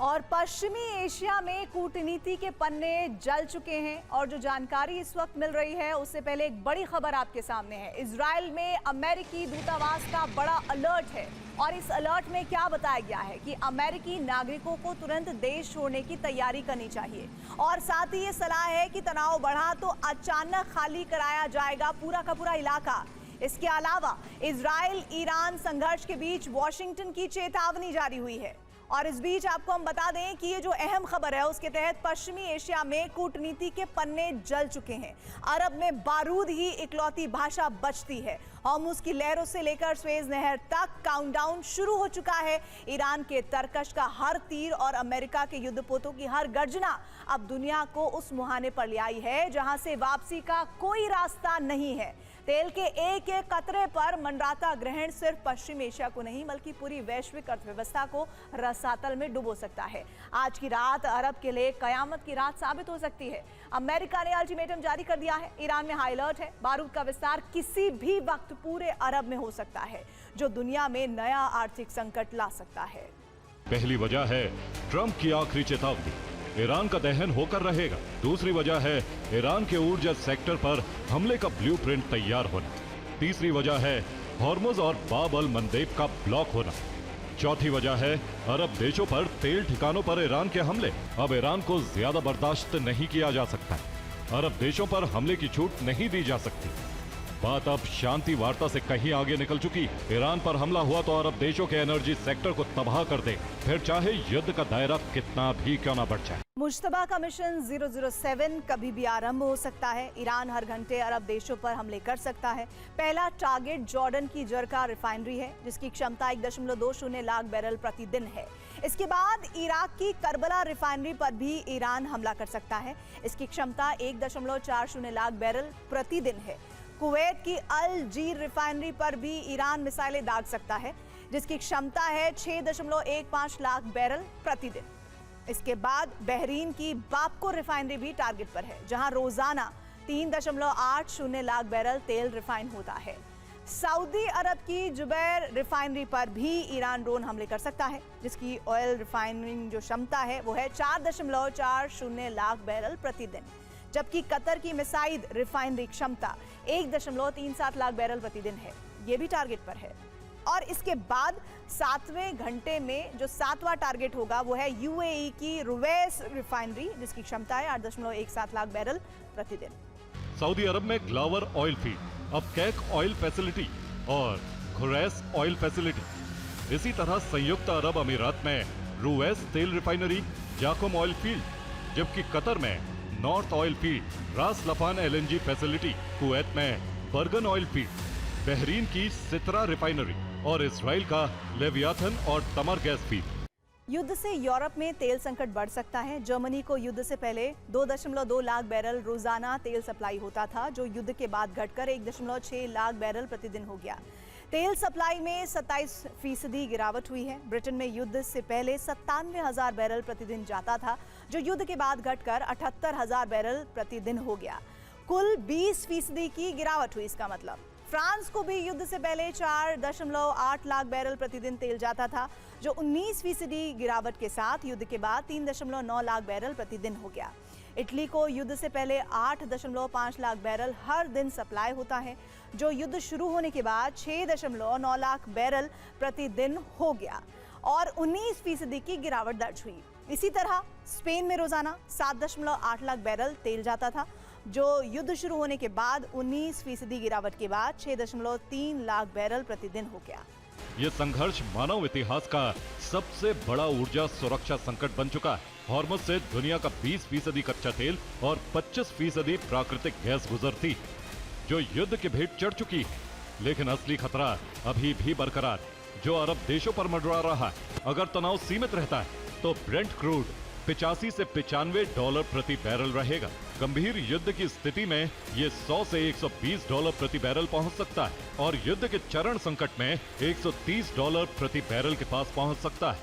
और पश्चिमी एशिया में कूटनीति के पन्ने जल चुके हैं और जो जानकारी इस वक्त मिल रही है उससे पहले एक बड़ी खबर आपके सामने है। इजराइल में अमेरिकी दूतावास का बड़ा अलर्ट है और इस अलर्ट में क्या बताया गया है कि अमेरिकी नागरिकों को तुरंत देश छोड़ने की तैयारी करनी चाहिए और साथ ही ये सलाह है कि तनाव बढ़ा तो अचानक खाली कराया जाएगा पूरा का पूरा इलाका। इसके अलावा इजराइल ईरान संघर्ष के बीच वॉशिंगटन की चेतावनी जारी हुई है। और इस बीच आपको हम बता दें कि ये जो अहम खबर है उसके तहत पश्चिमी एशिया में कूटनीति के पन्ने जल चुके हैं। अरब में बारूद ही इकलौती भाषा बचती है। हॉर्मुज की लहरों से लेकर स्वेज नहर तक काउंटडाउन शुरू हो चुका है। ईरान के तरकश का हर तीर और अमेरिका के युद्धपोतों की हर गर्जना अब दुनिया को उस मुहाने पर ले आई है जहां से वापसी का कोई रास्ता नहीं है। तेल के एक एक कतरे पर मंडराता ग्रहण सिर्फ पश्चिम एशिया को नहीं बल्कि पूरी वैश्विक अर्थव्यवस्था को रसातल में डुबो सकता है। आज की रात अरब के लिए कयामत की रात साबित हो सकती है। अमेरिका ने अल्टीमेटम जारी कर दिया है। ईरान में हाई अलर्ट है। बारूद का विस्तार किसी भी वक्त पूरे अरब में हो सकता है जो दुनिया में नया आर्थिक संकट ला सकता है। पहली वजह है ट्रंप की आखिरी चेतावनी, ईरान का दहन होकर रहेगा। दूसरी वजह है ईरान के ऊर्जा सेक्टर पर हमले का ब्लूप्रिंट तैयार होना। तीसरी वजह है हॉर्मुज और बाब अल मंदेब का ब्लॉक होना। चौथी वजह है अरब देशों पर तेल ठिकानों पर ईरान के हमले। अब ईरान को ज्यादा बर्दाश्त नहीं किया जा सकता। अरब देशों पर हमले की छूट नहीं दी जा सकती। बात अब शांति वार्ता से कहीं आगे निकल चुकी। ईरान पर हमला हुआ तो अरब देशों के एनर्जी सेक्टर को तबाह कर दे, फिर चाहे युद्ध का दायरा कितना भी क्यों ना बढ़ जाए। मुश्तबा का मिशन 007 कभी भी आरंभ हो सकता है। ईरान हर घंटे अरब देशों पर हमले कर सकता है। पहला टारगेट जॉर्डन की जरका रिफाइनरी है जिसकी क्षमता 1.20 लाख बैरल प्रतिदिन है। इसके बाद इराक की करबला रिफाइनरी पर भी ईरान हमला कर सकता है। इसकी क्षमता 1.40 लाख बैरल प्रतिदिन है। कुवैत की अल जीर रिफाइनरी पर भी ईरान मिसाइलें दाग सकता है जिसकी क्षमता है 6.15 लाख बैरल प्रतिदिन। इसके बाद बहरीन की बापको रिफाइनरी भी टारगेट पर है जहां रोजाना 3.80 लाख बैरल तेल रिफाइन होता है। सऊदी अरब की जुबैर रिफाइनरी पर भी ईरान ड्रोन हमले कर सकता है जिसकी ऑयल रिफाइनरिंग जो क्षमता है वो है 4.40 लाख बैरल प्रतिदिन, जबकि कतर की मिसाइद रिफाइनरी क्षमता 1.37 लाख बैरल प्रतिदिन है। ये भी टारगेट पर है। और इसके बाद 7वें घंटे में जो 7वां टारगेट होगा वो है यूएई की रुवैस रिफाइनरी जिसकी क्षमता है 8.17 लाख बैरल प्रतिदिन। सऊदी अरब में ग्लावर ऑयल फील्ड, अब कैक ऑयल फैसिलिटी और खुरैस ऑयल फैसिलिटी। इसी तरह संयुक्त अरब अमीरात में रुवैस तेल रिफाइनरी, जाकुम ऑयल फील्ड, जबकि कतर में नॉर्थ ऑयल फील्ड, रास लफान एलएनजी फैसिलिटी, कुवैत में बर्गन ऑयल फील्ड, बहरीन की सितरा रिफाइनरी और इजराइल का लेवियाथन और तमर गैस फील्ड। युद्ध से यूरोप में तेल संकट बढ़ सकता है। जर्मनी को युद्ध से पहले 2.2 लाख बैरल रोजाना तेल सप्लाई होता था जो युद्ध के बाद घटकर 1.6 लाख बैरल प्रतिदिन हो गया। तेल सप्लाई में 27% गिरावट हुई है। ब्रिटेन में युद्ध से पहले 97,000 बैरल प्रतिदिन जाता था जो युद्ध के बाद घटकर 78,000 बैरल प्रतिदिन हो गया। कुल 20% की गिरावट हुई। इसका मतलब फ्रांस को भी युद्ध से पहले 4.8 लाख बैरल प्रतिदिन तेल जाता था जो 19% गिरावट के साथ युद्ध के बाद 3.9 लाख बैरल प्रतिदिन हो गया। इटली को युद्ध से पहले 8.5 लाख बैरल हर दिन सप्लाई होता है जो युद्ध शुरू होने के बाद 6.9 लाख बैरल प्रतिदिन हो गया और 19% की गिरावट दर्ज हुई। इसी तरह स्पेन में रोजाना 7.8 लाख बैरल तेल जाता था जो युद्ध शुरू होने के बाद 19% गिरावट के बाद 6.3 लाख बैरल प्रतिदिन हो गया। ये संघर्ष मानव इतिहास का सबसे बड़ा ऊर्जा सुरक्षा संकट बन चुका है। हॉर्मुज से दुनिया का 20% कच्चा तेल और 25% प्राकृतिक गैस गुजरती जो युद्ध की भेंट चढ़ चुकी है। लेकिन असली खतरा अभी भी बरकरार जो अरब देशों पर मंडरा रहा है। अगर तनाव सीमित रहता है तो ब्रेंट क्रूड 85 से $95 प्रति बैरल रहेगा। गंभीर युद्ध की स्थिति में ये 100 से $120 प्रति बैरल पहुंच सकता है और युद्ध के चरण संकट में $130 प्रति बैरल के पास पहुंच सकता है।